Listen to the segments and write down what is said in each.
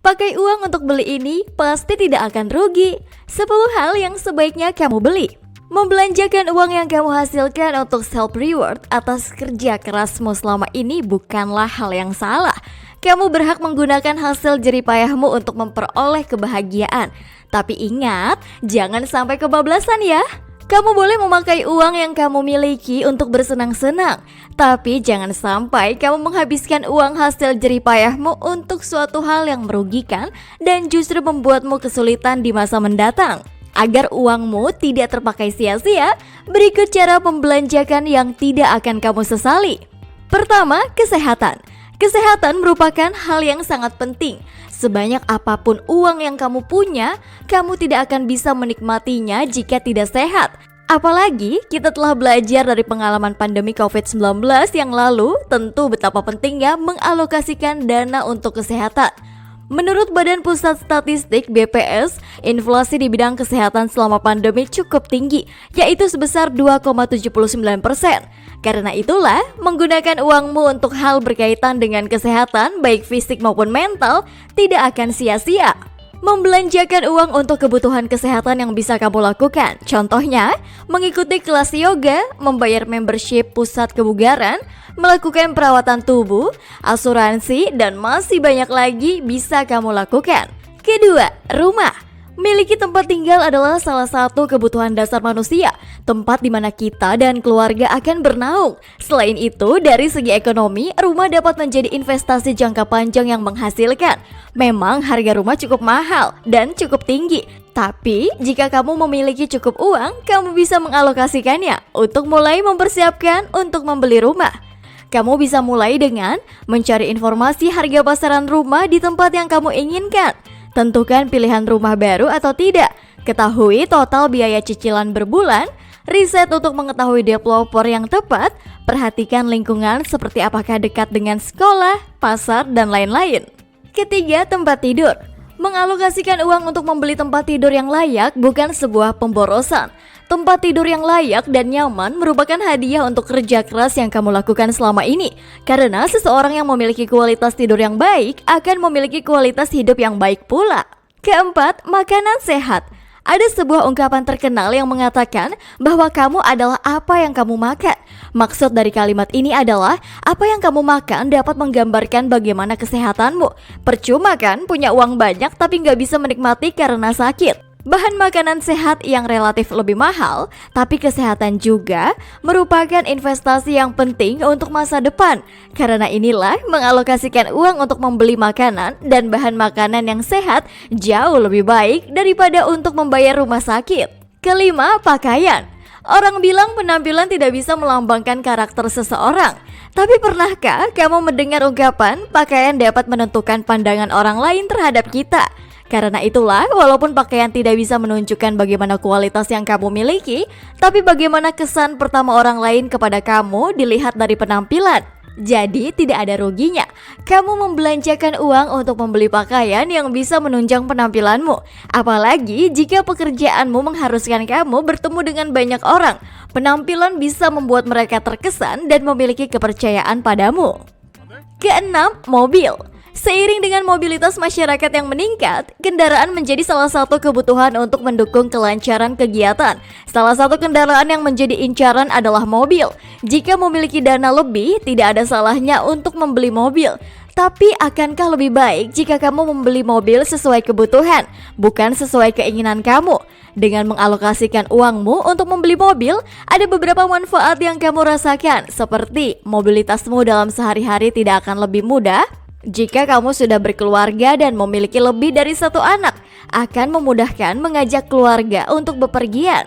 Pakai uang untuk beli ini pasti tidak akan rugi. 10 hal yang sebaiknya kamu beli. Membelanjakan uang yang kamu hasilkan untuk self reward atas kerja kerasmu selama ini bukanlah hal yang salah. Kamu berhak menggunakan hasil jeripayahmu untuk memperoleh kebahagiaan. Tapi ingat, jangan sampai kebablasan ya. Kamu boleh memakai uang yang kamu miliki untuk bersenang-senang, tapi jangan sampai kamu menghabiskan uang hasil jeripayahmu untuk suatu hal yang merugikan dan justru membuatmu kesulitan di masa mendatang. Agar uangmu tidak terpakai sia-sia, berikut cara membelanjakan yang tidak akan kamu sesali. Pertama, kesehatan. Kesehatan merupakan hal yang sangat penting. Sebanyak apapun uang yang kamu punya, kamu tidak akan bisa menikmatinya jika tidak sehat. Apalagi kita telah belajar dari pengalaman pandemi COVID-19 yang lalu, tentu betapa pentingnya mengalokasikan dana untuk kesehatan. Menurut Badan Pusat Statistik (BPS), inflasi di bidang kesehatan selama pandemi cukup tinggi, yaitu sebesar 2,79%. Karena itulah, menggunakan uangmu untuk hal berkaitan dengan kesehatan, baik fisik maupun mental, tidak akan sia-sia. Membelanjakan uang untuk kebutuhan kesehatan yang bisa kamu lakukan. Contohnya, mengikuti kelas yoga, membayar membership pusat kebugaran, melakukan perawatan tubuh, asuransi, dan masih banyak lagi bisa kamu lakukan. Kedua, rumah. Miliki tempat tinggal adalah salah satu kebutuhan dasar manusia, tempat di mana kita dan keluarga akan bernaung. Selain itu, dari segi ekonomi, rumah dapat menjadi investasi jangka panjang yang menghasilkan. Memang harga rumah cukup mahal dan cukup tinggi, tapi jika kamu memiliki cukup uang, kamu bisa mengalokasikannya untuk mulai mempersiapkan untuk membeli rumah. Kamu bisa mulai dengan mencari informasi harga pasaran rumah di tempat yang kamu inginkan. Tentukan pilihan rumah baru atau tidak. Ketahui total biaya cicilan berbulan. Riset untuk mengetahui developer yang tepat. Perhatikan lingkungan seperti apakah dekat dengan sekolah, pasar, dan lain-lain. Ketiga, tempat tidur. Mengalokasikan uang untuk membeli tempat tidur yang layak bukan sebuah pemborosan. Tempat tidur yang layak dan nyaman merupakan hadiah untuk kerja keras yang kamu lakukan selama ini. Karena seseorang yang memiliki kualitas tidur yang baik akan memiliki kualitas hidup yang baik pula. Keempat, makanan sehat. Ada sebuah ungkapan terkenal yang mengatakan bahwa kamu adalah apa yang kamu makan. Maksud dari kalimat ini adalah apa yang kamu makan dapat menggambarkan bagaimana kesehatanmu. Percuma kan punya uang banyak tapi nggak bisa menikmati karena sakit. Bahan makanan sehat yang relatif lebih mahal, tapi kesehatan juga merupakan investasi yang penting untuk masa depan. Karena inilah mengalokasikan uang untuk membeli makanan dan bahan makanan yang sehat jauh lebih baik daripada untuk membayar rumah sakit. Kelima, pakaian. Orang bilang penampilan tidak bisa melambangkan karakter seseorang. Tapi pernahkah kamu mendengar ungkapan pakaian dapat menentukan pandangan orang lain terhadap kita? Karena itulah, walaupun pakaian tidak bisa menunjukkan bagaimana kualitas yang kamu miliki, tapi bagaimana kesan pertama orang lain kepada kamu dilihat dari penampilan. Jadi tidak ada ruginya kamu membelanjakan uang untuk membeli pakaian yang bisa menunjang penampilanmu. Apalagi jika pekerjaanmu mengharuskan kamu bertemu dengan banyak orang. Penampilan bisa membuat mereka terkesan dan memiliki kepercayaan padamu. Keenam, mobil. Seiring dengan mobilitas masyarakat yang meningkat, kendaraan menjadi salah satu kebutuhan untuk mendukung kelancaran kegiatan. Salah satu kendaraan yang menjadi incaran adalah mobil. Jika memiliki dana lebih, tidak ada salahnya untuk membeli mobil. Tapi akankah lebih baik jika kamu membeli mobil sesuai kebutuhan, bukan sesuai keinginan kamu? Dengan mengalokasikan uangmu untuk membeli mobil, ada beberapa manfaat yang kamu rasakan, seperti mobilitasmu dalam sehari-hari tidak akan lebih mudah. Jika kamu sudah berkeluarga dan memiliki lebih dari satu anak, akan memudahkan mengajak keluarga untuk bepergian.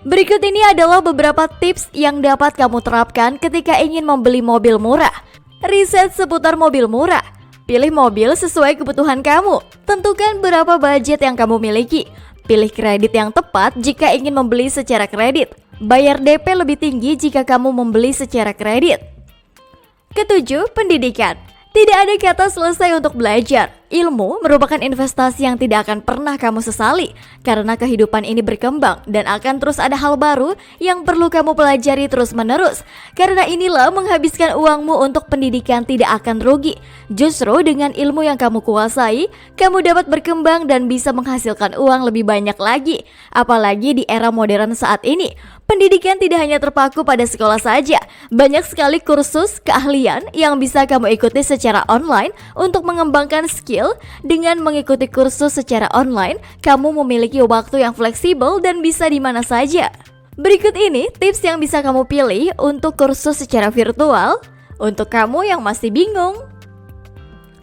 Berikut ini adalah beberapa tips yang dapat kamu terapkan ketika ingin membeli mobil murah. Riset seputar mobil murah. Pilih mobil sesuai kebutuhan kamu. Tentukan berapa budget yang kamu miliki. Pilih kredit yang tepat jika ingin membeli secara kredit. Bayar DP lebih tinggi jika kamu membeli secara kredit. Ketujuh, pendidikan. Tidak ada kata selesai untuk belajar. Ilmu merupakan investasi yang tidak akan pernah kamu sesali karena kehidupan ini berkembang dan akan terus ada hal baru yang perlu kamu pelajari terus-menerus. Karena inilah menghabiskan uangmu untuk pendidikan tidak akan rugi. Justru dengan ilmu yang kamu kuasai, kamu dapat berkembang dan bisa menghasilkan uang lebih banyak lagi. Apalagi di era modern saat ini. Pendidikan tidak hanya terpaku pada sekolah saja. Banyak sekali kursus keahlian yang bisa kamu ikuti secara online untuk mengembangkan skill. Dengan mengikuti kursus secara online, kamu memiliki waktu yang fleksibel dan bisa di mana saja. Berikut ini tips yang bisa kamu pilih untuk kursus secara virtual. Untuk kamu yang masih bingung,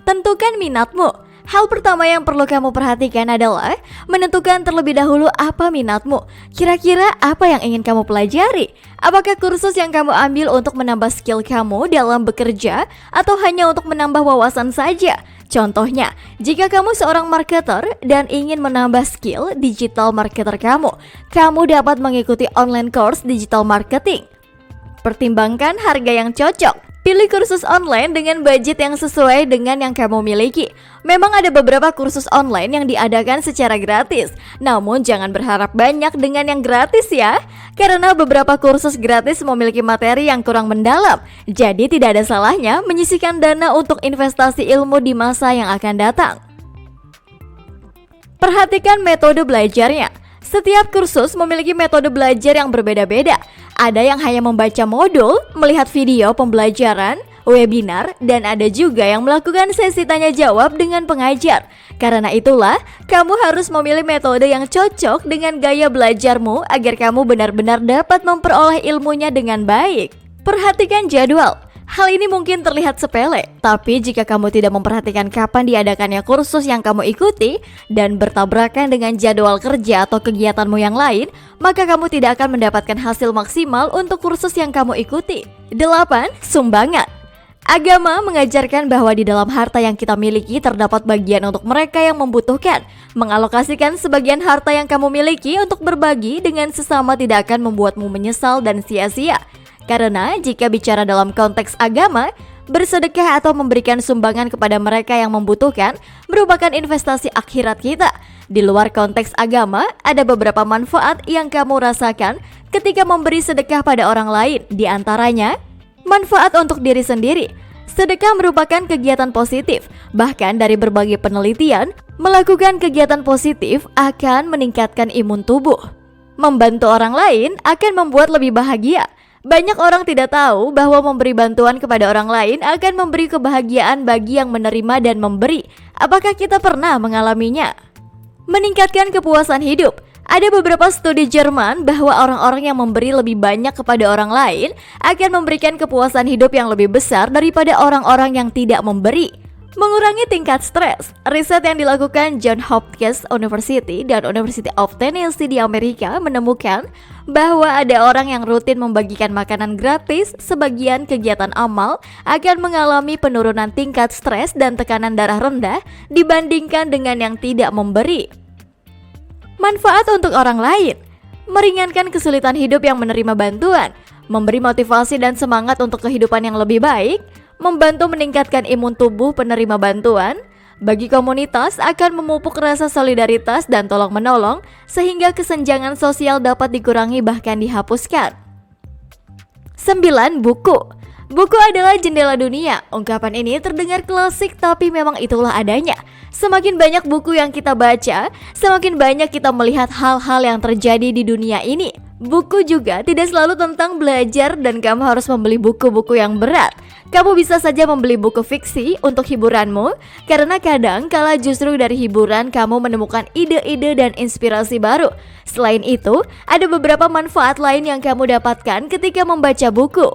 tentukan minatmu. Hal pertama yang perlu kamu perhatikan adalah menentukan terlebih dahulu apa minatmu. Kira-kira apa yang ingin kamu pelajari? Apakah kursus yang kamu ambil untuk menambah skill kamu dalam bekerja atau hanya untuk menambah wawasan saja? Contohnya, jika kamu seorang marketer dan ingin menambah skill digital marketer kamu dapat mengikuti online course digital marketing. Pertimbangkan harga yang cocok. Pilih kursus online dengan budget yang sesuai dengan yang kamu miliki. Memang ada beberapa kursus online yang diadakan secara gratis. Namun jangan berharap banyak dengan yang gratis ya. Karena beberapa kursus gratis memiliki materi yang kurang mendalam. Jadi tidak ada salahnya menyisihkan dana untuk investasi ilmu di masa yang akan datang. Perhatikan metode belajarnya. Setiap kursus memiliki metode belajar yang berbeda-beda. Ada yang hanya membaca modul, melihat video pembelajaran, webinar, dan ada juga yang melakukan sesi tanya jawab dengan pengajar. Karena itulah, kamu harus memilih metode yang cocok dengan gaya belajarmu agar kamu benar-benar dapat memperoleh ilmunya dengan baik. Perhatikan jadwal. Hal ini mungkin terlihat sepele, tapi jika kamu tidak memperhatikan kapan diadakannya kursus yang kamu ikuti dan bertabrakan dengan jadwal kerja atau kegiatanmu yang lain, maka kamu tidak akan mendapatkan hasil maksimal untuk kursus yang kamu ikuti. 8. Sumbangan. Agama mengajarkan bahwa di dalam harta yang kita miliki terdapat bagian untuk mereka yang membutuhkan. Mengalokasikan sebagian harta yang kamu miliki untuk berbagi dengan sesama tidak akan membuatmu menyesal dan sia-sia. Karena jika bicara dalam konteks agama, bersedekah atau memberikan sumbangan kepada mereka yang membutuhkan merupakan investasi akhirat kita. Di luar konteks agama, ada beberapa manfaat yang kamu rasakan ketika memberi sedekah pada orang lain. Di antaranya, manfaat untuk diri sendiri. Sedekah merupakan kegiatan positif. Bahkan dari berbagai penelitian, melakukan kegiatan positif akan meningkatkan imun tubuh. Membantu orang lain akan membuat lebih bahagia. Banyak orang tidak tahu bahwa memberi bantuan kepada orang lain akan memberi kebahagiaan bagi yang menerima dan memberi. Apakah kita pernah mengalaminya? Meningkatkan kepuasan hidup. Ada beberapa studi Jerman bahwa orang-orang yang memberi lebih banyak kepada orang lain akan memberikan kepuasan hidup yang lebih besar daripada orang-orang yang tidak memberi. Mengurangi tingkat stres. Riset yang dilakukan Johns Hopkins University dan University of Tennessee di Amerika menemukan bahwa ada orang yang rutin membagikan makanan gratis, sebagian kegiatan amal akan mengalami penurunan tingkat stres dan tekanan darah rendah dibandingkan dengan yang tidak memberi. Manfaat untuk orang lain. Meringankan kesulitan hidup yang menerima bantuan, memberi motivasi dan semangat untuk kehidupan yang lebih baik, membantu meningkatkan imun tubuh penerima bantuan, bagi komunitas akan memupuk rasa solidaritas dan tolong-menolong sehingga kesenjangan sosial dapat dikurangi bahkan dihapuskan. 9. Buku. Buku adalah jendela dunia. Ungkapan ini terdengar klasik tapi memang itulah adanya. Semakin banyak buku yang kita baca, semakin banyak kita melihat hal-hal yang terjadi di dunia ini. Buku juga tidak selalu tentang belajar dan kamu harus membeli buku-buku yang berat. Kamu bisa saja membeli buku fiksi untuk hiburanmu, karena kadang kala justru dari hiburan kamu menemukan ide-ide dan inspirasi baru. Selain itu, ada beberapa manfaat lain yang kamu dapatkan ketika membaca buku.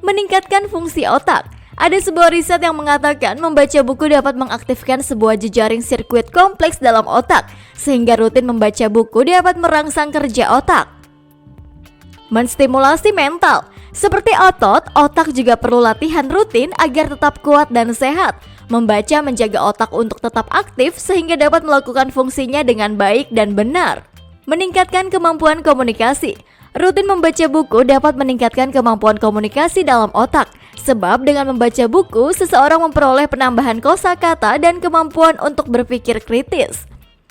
Meningkatkan fungsi otak. Ada sebuah riset yang mengatakan membaca buku dapat mengaktifkan sebuah jejaring sirkuit kompleks dalam otak, sehingga rutin membaca buku dapat merangsang kerja otak. Menstimulasi mental. Seperti otot, otak juga perlu latihan rutin agar tetap kuat dan sehat. Membaca menjaga otak untuk tetap aktif sehingga dapat melakukan fungsinya dengan baik dan benar. Meningkatkan kemampuan komunikasi. Rutin membaca buku dapat meningkatkan kemampuan komunikasi dalam otak. Sebab dengan membaca buku, seseorang memperoleh penambahan kosakata dan kemampuan untuk berpikir kritis,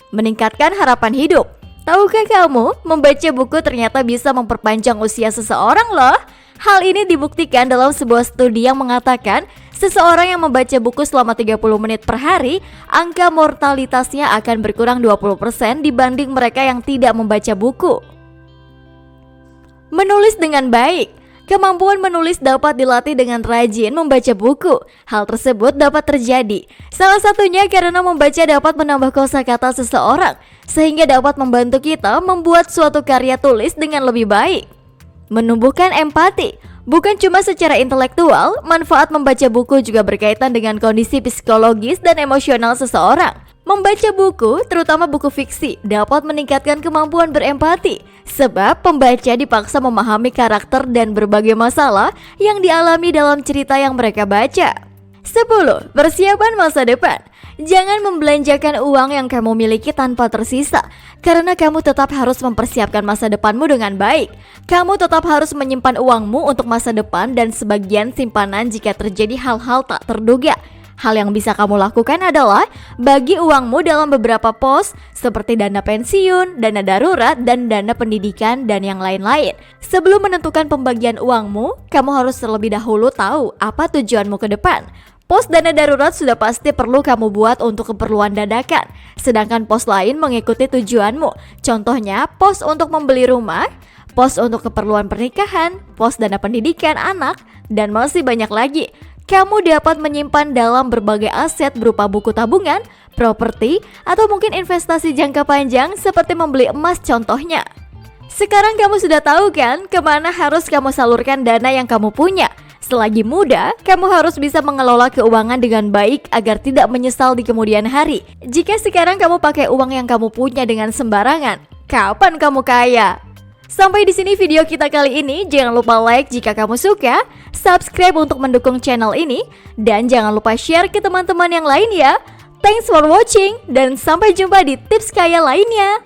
meningkatkan harapan hidup. Tahukah kamu, membaca buku ternyata bisa memperpanjang usia seseorang loh. Hal ini dibuktikan dalam sebuah studi yang mengatakan seseorang yang membaca buku selama 30 menit per hari, angka mortalitasnya akan berkurang 20% dibanding mereka yang tidak membaca buku. Menulis dengan baik. Kemampuan menulis dapat dilatih dengan rajin membaca buku. Hal tersebut dapat terjadi salah satunya karena membaca dapat menambah kosakata seseorang, sehingga dapat membantu kita membuat suatu karya tulis dengan lebih baik. Menumbuhkan empati. Bukan cuma secara intelektual, manfaat membaca buku juga berkaitan dengan kondisi psikologis dan emosional seseorang. Membaca buku, terutama buku fiksi, dapat meningkatkan kemampuan berempati, sebab pembaca dipaksa memahami karakter dan berbagai masalah yang dialami dalam cerita yang mereka baca. 10. Persiapan masa depan. Jangan membelanjakan uang yang kamu miliki tanpa tersisa, karena kamu tetap harus mempersiapkan masa depanmu dengan baik. Kamu tetap harus menyimpan uangmu untuk masa depan dan sebagian simpanan jika terjadi hal-hal tak terduga. Hal yang bisa kamu lakukan adalah bagi uangmu dalam beberapa pos seperti dana pensiun, dana darurat, dan dana pendidikan dan yang lain-lain. Sebelum menentukan pembagian uangmu, kamu harus terlebih dahulu tahu apa tujuanmu ke depan. Pos dana darurat sudah pasti perlu kamu buat untuk keperluan dadakan, sedangkan pos lain mengikuti tujuanmu. Contohnya, pos untuk membeli rumah, pos untuk keperluan pernikahan, pos dana pendidikan anak, dan masih banyak lagi. Kamu dapat menyimpan dalam berbagai aset berupa buku tabungan, properti, atau mungkin investasi jangka panjang seperti membeli emas contohnya. Sekarang kamu sudah tahu kan kemana harus kamu salurkan dana yang kamu punya. Selagi muda, kamu harus bisa mengelola keuangan dengan baik agar tidak menyesal di kemudian hari. Jika sekarang kamu pakai uang yang kamu punya dengan sembarangan, kapan kamu kaya? Sampai di sini video kita kali ini. Jangan lupa like jika kamu suka, subscribe untuk mendukung channel ini, dan jangan lupa share ke teman-teman yang lain ya. Thanks for watching, dan sampai jumpa di tips kaya lainnya.